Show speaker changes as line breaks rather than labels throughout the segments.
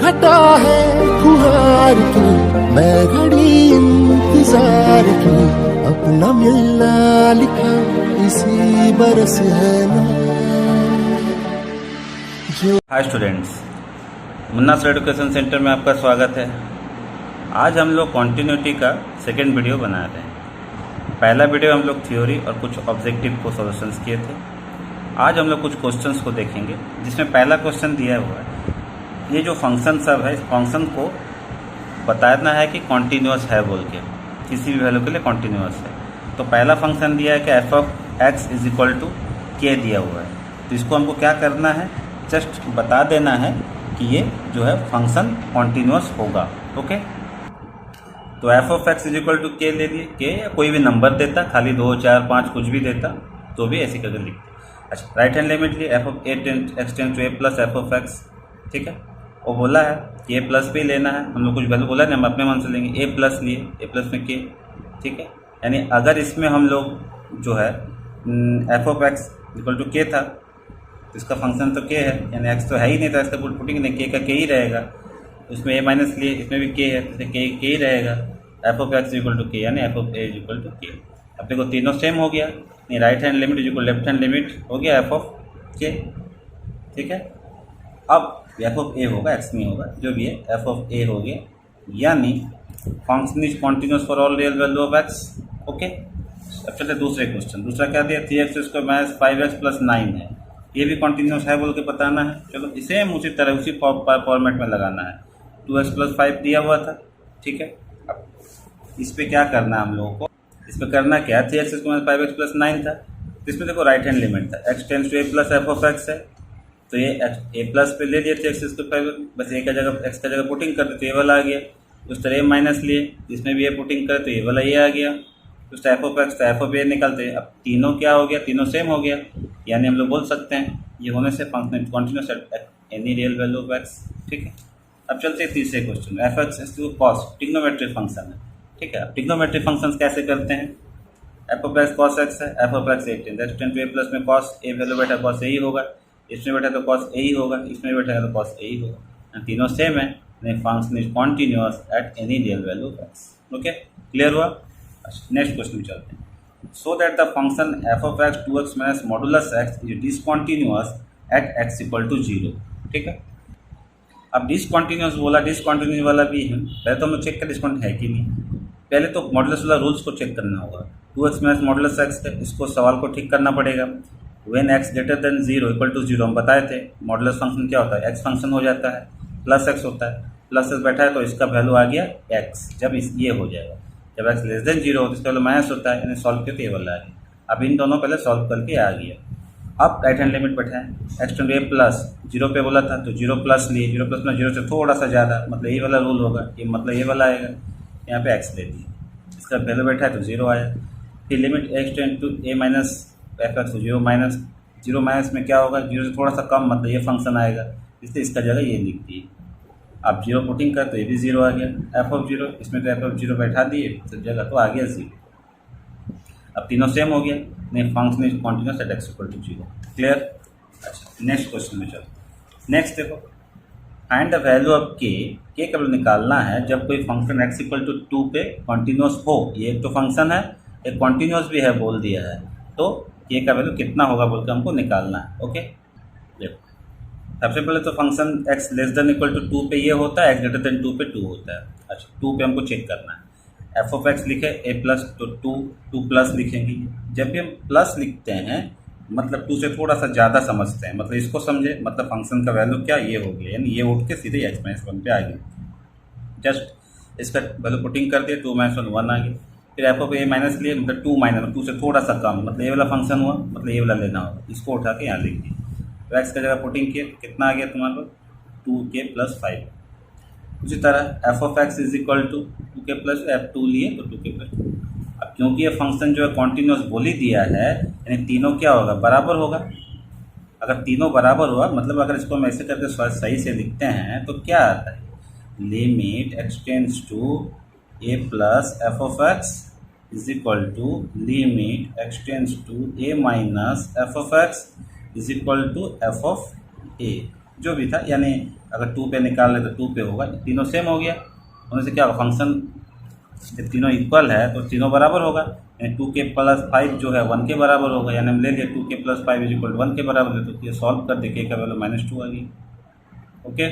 घटा है खुहार की, मैं घड़ी इंतजार की, अपना मिलना लिखा इसी बरस है ना जो।
Hi students, Munna sir education centre में आपका स्वागत है। आज हम लोग कॉन्टिन्यूटी का सेकेंड वीडियो बना रहे हैं। पहला वीडियो हम लोग थ्योरी और कुछ ऑब्जेक्टिव को सॉल्यूशंस किए थे। आज हम लोग कुछ क्वेश्चंस को देखेंगे, जिसमें पहला क्वेश्चन दिया हुआ है, ये जो फंक्शन सब है, इस फंक्शन को बताना है कि कॉन्टीन्यूअस है बोल के, किसी भी वैल्यू के लिए कॉन्टीन्यूअस है। तो पहला फंक्शन दिया है कि F of X is equal to K दिया हुआ है। तो इसको हमको क्या करना है, जस्ट बता देना है कि ये जो है फंक्शन कॉन्टीन्यूअस होगा। ओके, तो F of X is equal to K ले लिए, के या कोई भी नंबर देता, खाली 2 4 5 कुछ भी देता तो भी ऐसे करके लिखते। अच्छा, राइट हैंड लिमिट लिए F of X tends to A plus F of X. ठीक है, वो बोला है कि ए प्लस भी लेना है, हम लोग कुछ वैल्यू बोला नहीं, हम अपने मन से लेंगे। ए प्लस लिए, ए प्लस में के। ठीक है, यानी अगर इसमें हम लोग जो है F of X equal to K था, तो इसका फंक्शन तो के है, यानी एक्स तो है ही नहीं था, इसका पुटिंग नहीं, के का के ही रहेगा। उसमें ए माइनस लिए, इसमें भी के है, तो के ही रहेगा। F of X equal to K, यानी F of A equal to K. अब देखो तीनों सेम हो गया, नहीं right hand limit equal left hand limit हो गया एफ ऑफ के। ठीक है, अब एफ ऑफ ए होगा, एक्स नहीं होगा, जो भी है एफ ऑफ ए हो गया, यानी function is continuous for all real value of X. Okay, अब चलते दूसरे क्वेश्चन। दूसरा क्या दिया, 3x² माइनस 5x प्लस 9 है, ये भी कॉन्टिन्यूअस है बोल के बताना है। चलो इसे हम उसी तरह उसी फॉर्मेट में लगाना है। 2x प्लस 5 दिया हुआ था। ठीक है, अब इस पर क्या करना है हम लोगों को, इस पर करना क्या है, 3x² माइनस 5x प्लस 9 था, इसमें देखो राइट हैंड लिमिट था, x tends to A plus F of X है, तो ये ए प्लस पे ले लिए थे x², बस ए का जगह एक्स का जगह पुटिंग करते तो ये वाला आ गया। उस तरह ए माइनस लिए, इसमें भी ए पुटिंग करे तो ये वाला ये आ गया। तो एफ ऑफ एक्स, तो एफ ऑफ ए निकलते। अब तीनों क्या हो गया, तीनों सेम हो गया, यानी हम लोग बोल सकते हैं ये होने से function continuous at any real value of X. ठीक है, अब चलते हैं तीसरे question. F X cos trigonometric function है। ठीक है, अब ट्रिग्नोमेट्रिक फंक्शन कैसे करते हैं, F of X cos X है, F of X X ten to A plus में कॉस ए वैल्यू बैठा कॉस ए ही होगा, इसमें बैठा तो कॉस ए ही होगा, इसमें बैठा तो कॉस ए ही होगा, तीनों सेम है, function is continuous at any real value of X. Okay, clear हुआ। नेक्स्ट क्वेश्चन में चलते हैं। So that the function F of X 2x minus modulus X is discontinuous at X equal to 0। ठीक है, अब discontinuous बोला, discontinuous वाला भी है, पहले तो हम लोग चेक कर डिसकॉन्टिन्यूअस है कि नहीं। पहले तो मॉडुलस वाला रूल्स को चेक करना होगा। 2x माइनस मॉडुलस एक्स है, इसको सवाल को ठीक करना पड़ेगा। When x greater than 0 equal to 0, हम बताए थे मॉडुलस फंक्शन क्या होता है, x फंक्शन हो जाता है, प्लस x होता है, प्लस x बैठा है तो इसका वैल्यू आ गया x। जब ये हो जाएगा, जब x लेस देन 0 हो तो इसका वैल्यू माइनस होता है, यानी सॉल्व किया तो ये वाला आ गया। अब इन दोनों पहले सॉल्व करके आ गया। अब राइट हैंड लिमिट बैठा है, एक्स टू ए प्लस 0 पे बोला था तो 0 प्लस लिए, 0 प्लस में 0 से थोड़ा सा ज़्यादा, मतलब ये वाला रूल होगा, ये मतलब ये वाला आएगा, यहाँ पे x ले लिया, इसका वैल्यू बैठा है तो 0 आया। फिर limit X ten to A minus F X, 0 minus 0 minus में क्या होगा, 0 से थोड़ा सा कम, मतलब ये फंक्शन आएगा, इसलिए इसका जगह ये लिख दिए। अब 0 पुटिंग कर तो ये भी 0 आ गया, एफ ऑफ 0, इसमें तो एफ ऑफ 0 बैठा दिए तो जगह तो आ गया 0। अब तीनों सेम हो गया, नहीं function is continuous at X equal to 0। Clear. अच्छा, नेक्स्ट क्वेश्चन में चलो। नेक्स्ट देखो, फाइंड द वैल्यू ऑफ के कब निकालना है जब कोई फंक्शन एक्स इक्वल टू 2 पे कॉन्टिन्यूअस हो। ये एक तो फंक्शन है, एक कॉन्टिन्यूअस भी है बोल दिया है, तो के का वैल्यू कितना होगा बोल के हमको निकालना है। ओके, देखो सबसे पहले तो function x less than equal to 2 पे ये होता है, x ग्रेटर देन 2 पे 2 होता है। अच्छा, 2 पे हमको चेक करना है, एफ ऑफ एक्स लिखे ए प्लस तो 2 प्लस लिखेंगे। जब भी हम प्लस लिखते हैं मतलब 2 से थोड़ा सा ज़्यादा समझते हैं, मतलब इसको समझे, मतलब फंक्शन का वैल्यू क्या ये हो गया, यानी ये उठ के सीधे x माइनस 1 पे आ गया। जस्ट इसका वैल्यू पुटिंग कर दिया, 2 माइनस 1 आ गया। फिर एफ ऑफ ए माइनस लिए, मतलब 2 माइनस 2 से थोड़ा सा कम, मतलब ये वाला फंक्शन हुआ, मतलब ये वाला लेना होगा, इसको उठा के यहाँ लिख दिया। तो एक्स का जगह पुटिंग किया, कितना आ गया तुम्हारे पास 2k प्लस 5। उसी तरह F of X is equal to 2k plus f2 लिए तो 2k प्लस। अब क्योंकि ये फंक्शन जो है कॉन्टिन्यूअस बोल ही दिया है, यानी तीनों क्या होगा, बराबर होगा। अगर तीनों बराबर हुआ, मतलब अगर इसको हम ऐसे करके सही से लिखते हैं तो क्या आता है, limit X tends to A plus F of X is equal to limit X tends to A minus F of X is equal to F of A. जो भी था, यानी अगर 2 पे निकाल रहे तो 2 पे होगा, तीनों सेम हो गया। होने से क्या होगा, फंक्शन जब तीनों इक्वल है तो तीनों बराबर होगा, यानी 2 के प्लस 5 जो है 1 के बराबर होगा, यानी हम ले लिए 2 के प्लस 5 इज इक्वल टू 1 के बराबर है, तो ये सॉल्व कर दे, के का वैल्यू -2 आ गई। ओके,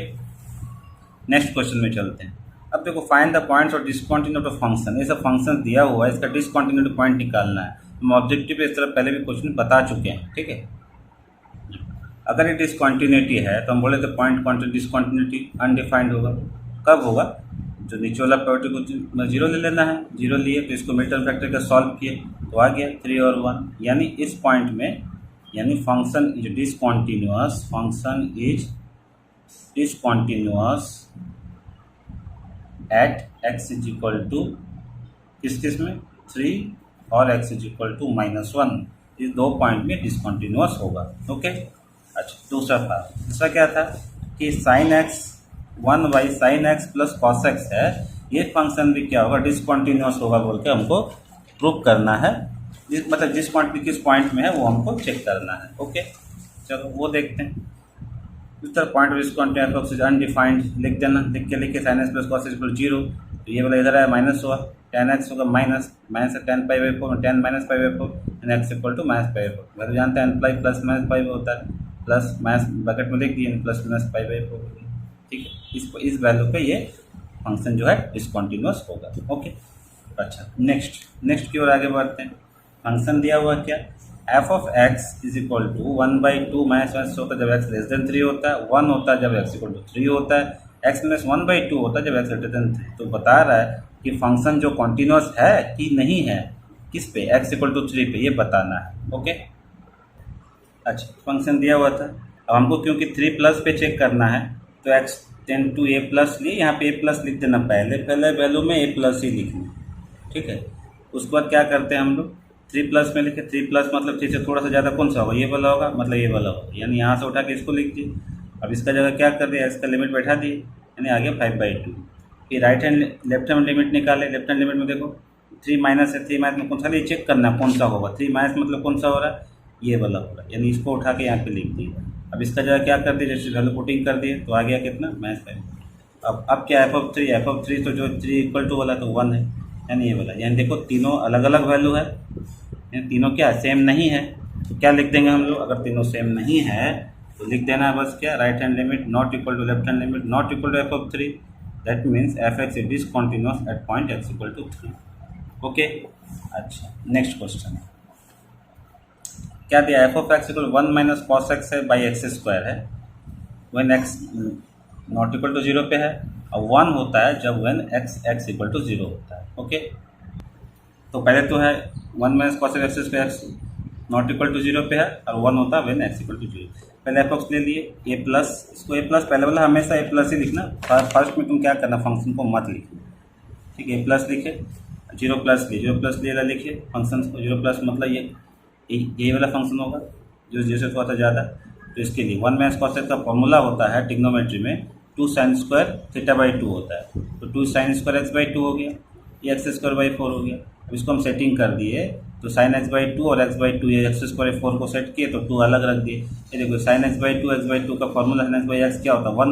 नेक्स्ट क्वेश्चन में चलते हैं। अब देखो, फाइंड द पॉइंट्स और डिसकंटिन्यूटी ऑफ फंक्शन। ये सब फंक्शन दिया हुआ है, इसका डिसकंटिन्यूटी पॉइंट निकालना है। हम ऑब्जेक्टिव पे इस तरह पहले भी क्वेश्चन बता चुके हैं, ठीक है। अगर ये डिसकंटिन्यूटी है तो हम बोले तो पॉइंट डिसकंटिन्यूटी अनडिफाइंड होगा। कब होगा, जो नीचे वाला प्रॉपर्टी को 0 ले लेना है, 0 लिए तो इसको मिड टर्म फैक्टर का सॉल्व किए तो आ गया 3 और 1, यानी इस पॉइंट में, यानी function is discontinuous, function is discontinuous at x is equal to किस में 3 और x इज इक्वल टू -1, इस दो पॉइंट में डिसकंटिन्यूअस होगा। ओके, अच्छा, दूसरा क्या था कि sin x 1/sin x plus cos x है, ये फंक्शन भी क्या होगा, डिसकंटिन्यूअस होगा बोल के हमको प्रूव करना है। मतलब जिस पॉइंट में किस पॉइंट में है वो हमको चेक करना है। ओके, चलो वो देखते हैं। इस तरह पॉइंट डिसकंटिन्यूअस इज अनडिफाइंड लिख देना, लिख के sin x plus cos x equal 0, तो ये वाला इधर आया माइनस हुआ, tan x होगा माइनस से tan π/4, tan -π/4 and x equal to -π/4। वैसे जानते हैं एम्प्लाई प्लस माइनस पाई होता है, प्लस माइनस बकेट में लिख दिए, प्लस माइनस π/4, ठीक है। इस वैल्यू पे ये फंक्शन जो है डिसकंटिन्यूअस होगा। ओके, अच्छा, नेक्स्ट की ओर आगे बढ़ते हैं। फंक्शन दिया हुआ क्या, f of x is equal to 1/2 -1 होता है जब x लेस देन 3 होता है, 1 होता है जब x इक्वल टू 3 होता है, x माइनस 1/2 होता है जब x ग्रेटर देन 3। तो बता रहा है कि फंक्शन जो कॉन्टिन्यूअस है कि नहीं है, किस पे, x इक्वल टू 3 पे, ये बताना है। ओके, अच्छा, फंक्शन दिया हुआ था। अब हमको क्योंकि 3 प्लस पे चेक करना है तो x tends to a plus लिए, यहाँ पे a प्लस लिख देना, पहले वैल्यू में a प्लस ही लिखना, ठीक है। उसके बाद क्या करते हैं हम लोग, 3 प्लस में लिखे, 3 प्लस मतलब 3 से थोड़ा सा ज़्यादा कौन सा होगा, ये वाला होगा, मतलब ये वाला होगा, यानी यहाँ से उठा के इसको लिख दिए। अब इसका जगह क्या कर दिया, इसका लिमिट बैठा दिए, यानी आ गया 5/2। फिर right hand left hand limit निकाले, लेफ्ट हैंड लिमिट में देखो 3 माइनस है, 3 माइनस में कौन सा, ये चेक करना कौन सा होगा, 3 माइनस मतलब कौन सा हो रहा है, ये वाला हो रहा है, यानी इसको उठा के यहाँ पे लिख दिया। अब इसका जगह क्या कर दिए, जैसे वैल्यू पुटिंग कर दिए तो आ गया कितना, -5। अब क्या f(3) तो जो 3 इक्वल टू वाला तो 1 है, यानी ये वाला, यानी देखो तीनों अलग अलग वैल्यू है, यानी तीनों क्या सेम नहीं है, तो क्या लिख देंगे हम लोग, अगर तीनों सेम नहीं है तो लिख देना है बस क्या, right hand limit not equal to left hand limit not equal to f(3), that means f(x) is discontinuous at point x equal to 3। Okay, अच्छा, नेक्स्ट क्वेश्चन क्या दिया, f(x) इक्वल 1 - cos x है बाई x² है, when x not equal to 0 पे है, और 1 होता है जब व्हेन x इक्वल टू 0 होता है। ओके, तो पहले तो है 1 - cos x² not equal to 0 पे है, और 1 होता है व्हेन x इक्वल टू 0। पहले f(x) ले लिए, a प्लस, इसको a प्लस, पहले वाला हमेशा a प्लस ही लिखना, फर्स्ट में तुम क्या करना, फंक्शन को मत लिखना, ठीक है। a प्लस लिखे, 0 प्लस लिए, 0 प्लस लिए लिखिए फंक्शन को, 0 प्लस मतलब ये वाला फंक्शन होगा जो जैसे थोड़ा सा ज़्यादा, तो इसके लिए 1 - cos x का फॉर्मूला होता है ट्रिग्नोमेट्री में 2 sin² θ/2 होता है, तो 2 sin² x/2 हो गया, ये x²/4 हो गया। अब इसको हम सेटिंग कर दिए, तो sin x/2 और x/2, ये x²/4 को सेट किए तो 2 अलग रख दिए। ये देखो sin x/2 x/2 का फॉर्मूला sin x/x क्या होता है, 1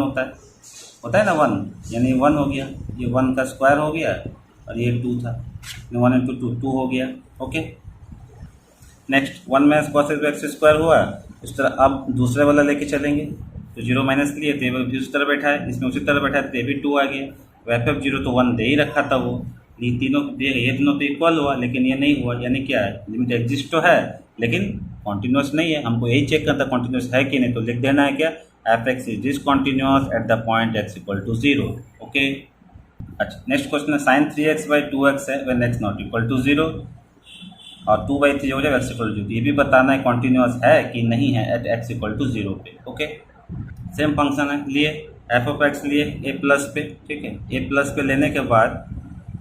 होता है ना, 1, यानी 1 हो गया, ये 1 का स्क्वायर हो गया, और ये 2 था, 1 × 2 हो गया। ओके, नेक्स्ट 1 - cos x² हुआ। इस तरह अब दूसरे वाला लेके चलेंगे, तो 0 माइनस लिए तो ये भी उसी तरह बैठा है, इसमें उसी तरह बैठा है, तो ये भी 2 आ गया। f(0) तो 1 दे ही रखा था वो, ये तीनों तो इक्वल हुआ, लेकिन ये नहीं हुआ, यानी क्या है, लिमिट एग्जिस्ट तो है लेकिन कॉन्टिन्यूस नहीं है। हमको यही चेक करता कॉन्टिन्यूस है कि नहीं, तो लिख देना है क्या, f(x) is discontinuous at the point x equal to 0। Okay, अच्छा, नेक्स्ट क्वेश्चन है sin 3x/2x है when x not equal to 0, और 2/3 हो जाएगा x इक्वल टू 0। ये भी बताना है कॉन्टिन्यूअस है कि नहीं है एट x इक्वल टू 0 पे। ओके, सेम फंक्शन है, लिए f(x) लिए a प्लस पे, ठीक है। a प्लस पे लेने के बाद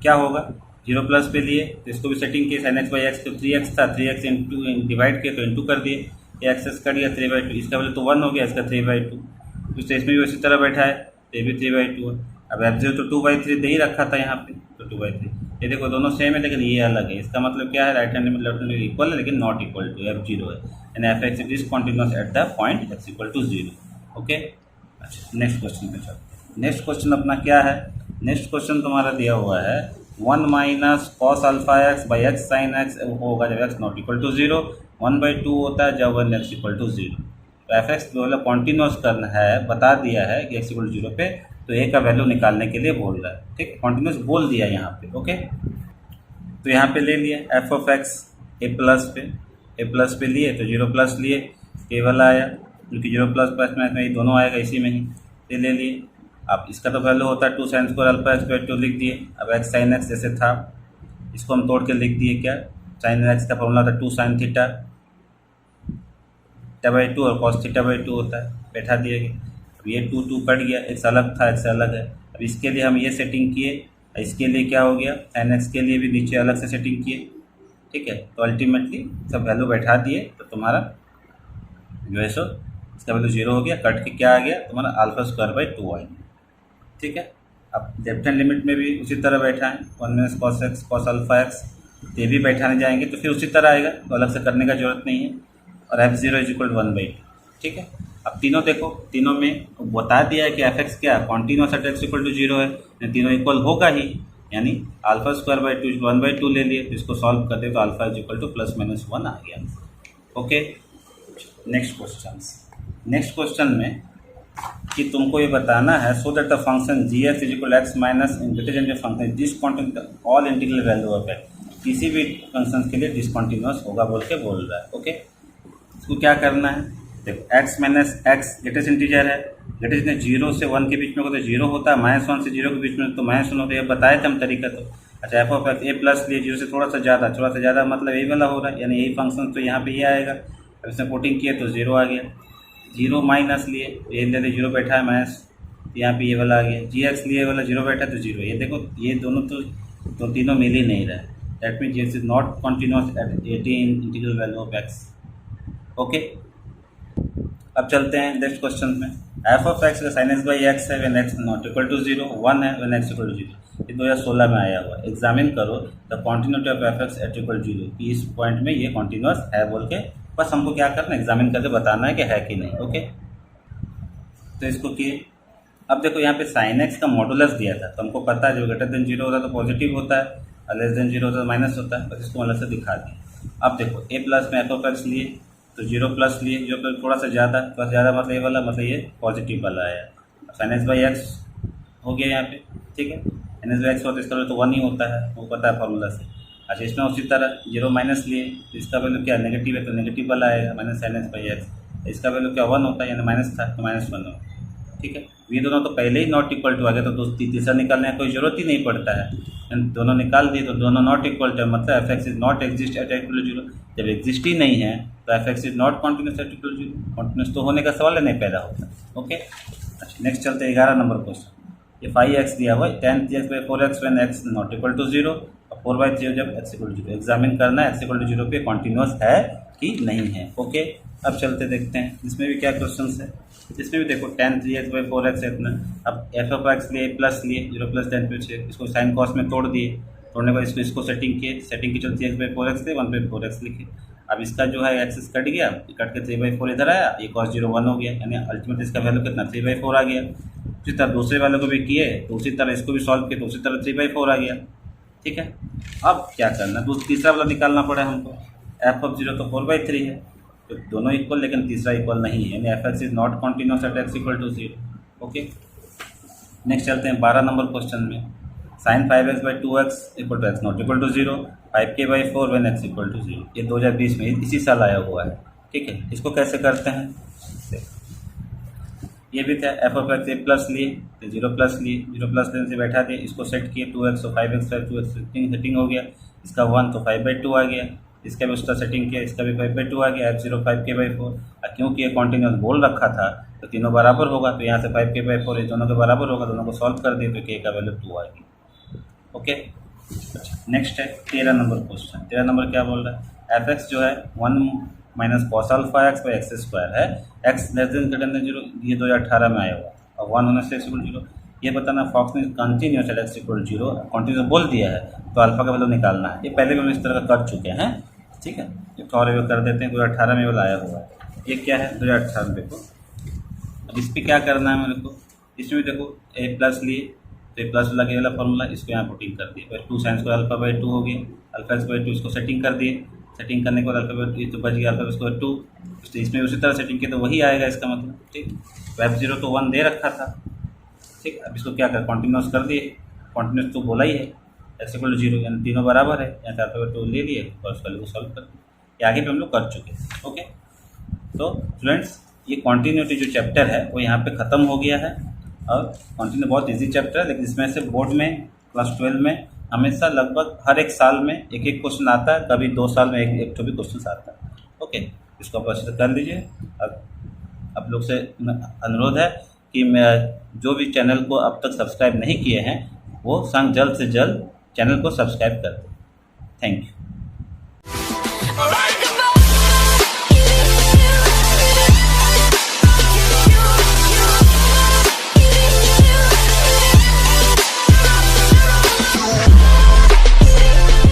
क्या होगा, 0 प्लस पे लिए तो इसको भी सेटिंग किए, sin x/x तो 3x था, 3x इंटू डिवाइड किए तो इंटू कर दिए, ये एक्सेस कर दिया 3/2, इसका वैल्यू तो 1 हो गया, इसका 3/2, तो इसमें भी उसी तरह बैठा है, तो ये भी 3/2 है। अब f(0) तो 2/3 दे ही रखा था यहाँ पे, तो 2/3, ये देखो दोनों सेम है लेकिन ये अलग है, इसका मतलब क्या है, right hand limit left hand limit equal है लेकिन नॉट इक्वल टू, f(0) है, यानी f(x) is discontinuous at the point x equal to 0। Okay, अच्छा, नेक्स्ट क्वेश्चन पे चलो। नेक्स्ट क्वेश्चन अपना क्या है? नेक्स्ट क्वेश्चन तुम्हारा दिया हुआ है 1 minus cos alpha X by x sine x होगा जब एक्स नॉट इक्वल टू 0, 1/2 होता है जब 1 एक्स इक्वल टू 0। तो एफ एक्स जो है कॉन्टिन्यूस करना है, बता दिया है कि एक्स इक्वल टू 0 पे, तो ए का वैल्यू निकालने के लिए बोल रहा है। ठीक है, कॉन्टिन्यूस बोल दिया यहाँ पे। ओके, तो यहाँ पे ले लिया F of x A plus पे लिए तो 0 प्लस लिए, ए वाला आया क्योंकि 0 प्लस प्लस में ये दोनों आएगा इसी में ही, ये ले लिए। अब इसका तो वैल्यू होता है 2 sine square alpha X by 2 लिख दिए। अब एक्स साइन एक्स जैसे था इसको हम तोड़ के लिख दिए, क्या साइन एक्स का फॉर्मूला था 2 साइन थीटा बाई 2 और कॉस थीटा बाई 2 होता है, बैठा दिए। अब ये 2 कट गया, एक्स अलग था एक्स अलग है। अब इसके लिए हम ये सेटिंग किए, इसके लिए क्या हो गया साइन एक्स के लिए भी नीचे अलग से सेटिंग किए। ठीक है, तो अल्टीमेटली सब वैल्यू बैठा दिए तो तुम्हारा जो है सो इसका वैल्यू 0 हो गया, कट के क्या आ गया तुम्हारा अल्फा स्क्वायर बाई 2 आएगा। ठीक है, अब लेफ्ट हैंड लिमिट में भी उसी तरह बैठा है 1 minus cos x cos alpha x, ये भी बैठाने जाएंगे तो फिर उसी तरह आएगा, तो अलग से करने का जरूरत नहीं है। और f0 इज इक्वल 1/2। ठीक है, अब तीनों देखो, तीनों में बता दिया है कि एफ एक्स क्या continuous at X equal to 0 है, तीनों इक्वल होगा ही, यानी अल्फा स्क्वायर बाई 2 1/2 ले लिए, तो इसको सॉल्व कर दे तो अल्फा इज इक्वल टू +-1 आ गया। ओके, नेक्स्ट क्वेश्चन में कि तुमको ये बताना है so that the function G F is equal X minus integrated function discontinuous all integral value of X, किसी भी फंक्शन के लिए डिसकंटिन्यूअस होगा बोल के बोल रहा है। ओके, इसको क्या करना है, देखो x minus x greatest integer है, ग्रेटेस्ट 0 से 1 के बीच में होता है 0 होता है, -1 से 0 के बीच में तो -1 होता है, ये बताए थे हम तरीका। तो अच्छा F of x A plus लिए 0 से थोड़ा सा ज़्यादा मतलब यही वाला हो रहा है, यानी यही फंक्शन तो यहाँ पे ये आएगा। अब इसमें कोटिंग किए तो 0 आ गया, 0 माइनस लिए ये ले 0 बैठा है माइनस, यहाँ पे ये वाला आ गया, जी एक्स लिए वाला 0 बैठा है तो 0। ये देखो ये दोनों तो तीनों मिल ही नहीं रहा है, that mean this is not continuous at integral value of X. Okay, अब चलते हैं नेक्स्ट क्वेश्चन में। एफ ऑफ एक्स का साइन एक्स बाई एक्स है when X not equal to 0, 1 है व्हेन एक्स इक्वल टू 0। ये 2016 में आया हुआ। एग्जामिन करो the continuity of F X at equal 0, कि इस पॉइंट में ये कॉन्टिन्यूअस है बोल के बस हमको क्या करना है एग्जामिन करके बताना है कि है कि नहीं। ओके, तो इसको किए। अब देखो यहाँ पे साइन एक्स का मॉडुलस दिया था, तो हमको पता है जो ग्रेटर देन 0 होता है तो पॉजिटिव होता है और लेस देन 0 होता है तो माइनस होता है, बस इसको अलग से दिखा दिए। अब देखो ए प्लस में एफ ऑफ एक्स लिए तो 0 प्लस लिए, 0 प्लस थोड़ा सा ज़्यादा मतलब ये वाला मतलब ये पॉजिटिव वाला आया। साइन एक्स बाई एक्स हो गया यहाँ पे। ठीक है, साइन एक्स बाई एक्स होता है इसका तो 1 ही होता है, वो पता है फॉर्मूला से। अच्छा, इसमें उसी तरह 0 माइनस लिए तो इसका वैल्यू क्या नेगेटिव है तो नेगेटिव वाला आएगा minus sign X by x. इसका वैल्यू क्या 1 होता है, यानी माइनस था तो -1 होगा। ठीक है, ये दोनों तो पहले ही नॉट इक्वल टू आ गया, तो तीसरा निकालने का कोई जरूरत ही नहीं पड़ता है, दोनों निकाल दिए तो दोनों नॉट इक्वल टू, मतलब F X is not exist at equal to 0। जब एग्जिस्ट ही नहीं है तो F X is not continuous at equal to 0, continuous तो होने का सवाल नहीं पैदा होता। ओके, अच्छा नेक्स्ट चलते हैं 11 नंबर क्वेश्चन। ये 5x दिया हुआ है, 10x/4x when x not equal to 0 और 4/3 जब x इक्वल टू 0। एग्जामिन करना है x इक्वल टू 0 पे कॉन्टिन्यूस है कि नहीं है। ओके, अब चलते देखते हैं इसमें भी क्या क्वेश्चन है। इसमें भी देखो 10(3x/4x) है इतना। अब एफ ऑफ एक्स लिए प्लस लिए 0 + 10 पे इसको साइन कॉस में तोड़ दिए, तोड़ने के बाद इसको सेटिंग किए, सेटिंग की चलती है x/4x थे 1/4x लिखे। अब इसका जो है एक्सिस कट गया, ये कट के 3/4 इधर आया, ये cos 0 1 हो गया, यानी अल्टीमेट इसका वैल्यू कितना 3/4 आ गया। उसी तरह दूसरे वाले को भी किए तो उसी तरह इसको भी सॉल्व किए तो उसी तरह 3/4 आ गया। ठीक है, अब क्या करना, तीसरा वाला निकालना पड़ा हमको। एफ ऑफ 0 तो 4/3 है, तो दोनों इक्वल लेकिन तीसरा इक्वल नहीं है, यानी F X is not continuous at X equal to 0। Okay, next चलते हैं 12 नंबर क्वेश्चन में। sin 5x/2x equal to X not equal to 0, 5k/4 when x equal to 0। ये 2020 में इसी साल आया हुआ है। ठीक है, इसको कैसे करते हैं, ये भी था F of x A plus लिए तो 0 प्लस लिए, 0 प्लस लेने से बैठा दिए, इसको सेट किए 2x तो 5x/2x सेटिंग हो गया, इसका 1 तो 5/2 आ गया, इसका भी उसका सेटिंग किया, इसका भी 5/2 आ गया, f0 5k/4। क्योंकि ये कॉन्टिन्यूस बोल रखा था तो तीनों बराबर होगा, तो यहाँ से 5k/4 ये दोनों के बराबर होगा, दोनों को सॉल्व कर दिए तो k का वैल्यू 2 आएगी। ओके, नेक्स्ट है 13 नंबर क्वेश्चन। 13 नंबर क्या बोल रहा है, एफ एक्स जो है 1 minus cos alpha X by X square है, X less than greater than 0, ये 2018 में आया हुआ, और 1 होने से x इक्वल 0। ये बताना फॉक्स ने continuous at X equal 0 continuous बोल दिया है तो अल्फा का वैल्यू निकालना है। ये पहले भी हम इस तरह का कर चुके हैं। ठीक है, ये थोड़ा रिव्यू कर देते हैं। 2018 में वाला आया हुआ है, ये क्या है 2018 में देखो, अब इस पर क्या करना है मेरे को, इसमें देखो ए प्लस लिए तो ए प्लस लगे वाला फॉर्मूला इसको यहाँ पुटिंग कर दिए, फिर 2 साइन स्क्वायर अल्फा बाई 2 हो गया, अल्फा स्क्वायर 2 इसको सेटिंग कर दिए, सेटिंग करने के बाद अल्फा बाई 2 तो बच गया अल्फा स्क्वायर 2, तो इसमें उसी तरह सेटिंग किया तो वही आएगा इसका मतलब, ठीक। तो F0 तो 1 दे रखा था, ठीक। अब इसको क्या कर कॉन्टिन्यूस कर दिए, कॉन्टिन्यूस तो बोला ही है x = 0 यानी तीनों बराबर है, यहाँ से अल्फा बाई 2 ले लिए और उस वैल्यू को सॉल्व कर दिए, ये आगे पे हम लोग कर चुके हैं। ओके, तो स्टूडेंट्स ये कॉन्टीन्यूटी जो चैप्टर है वो यहाँ पे ख़त्म हो गया है, और कॉन्टीन्यू बहुत इजी चैप्टर है, लेकिन इसमें से बोर्ड में क्लास 12 में हमेशा लगभग हर एक साल में एक एक क्वेश्चन आता है, कभी 2 साल में एक तो भी क्वेश्चन आता है। ओके, इसको आप अच्छे से कर लीजिए। अब आप लोग से अनुरोध है कि मैं जो भी चैनल को अब तक सब्सक्राइब नहीं किए हैं वो संग जल्द से जल्द चैनल को सब्सक्राइब कर दें। Thank you.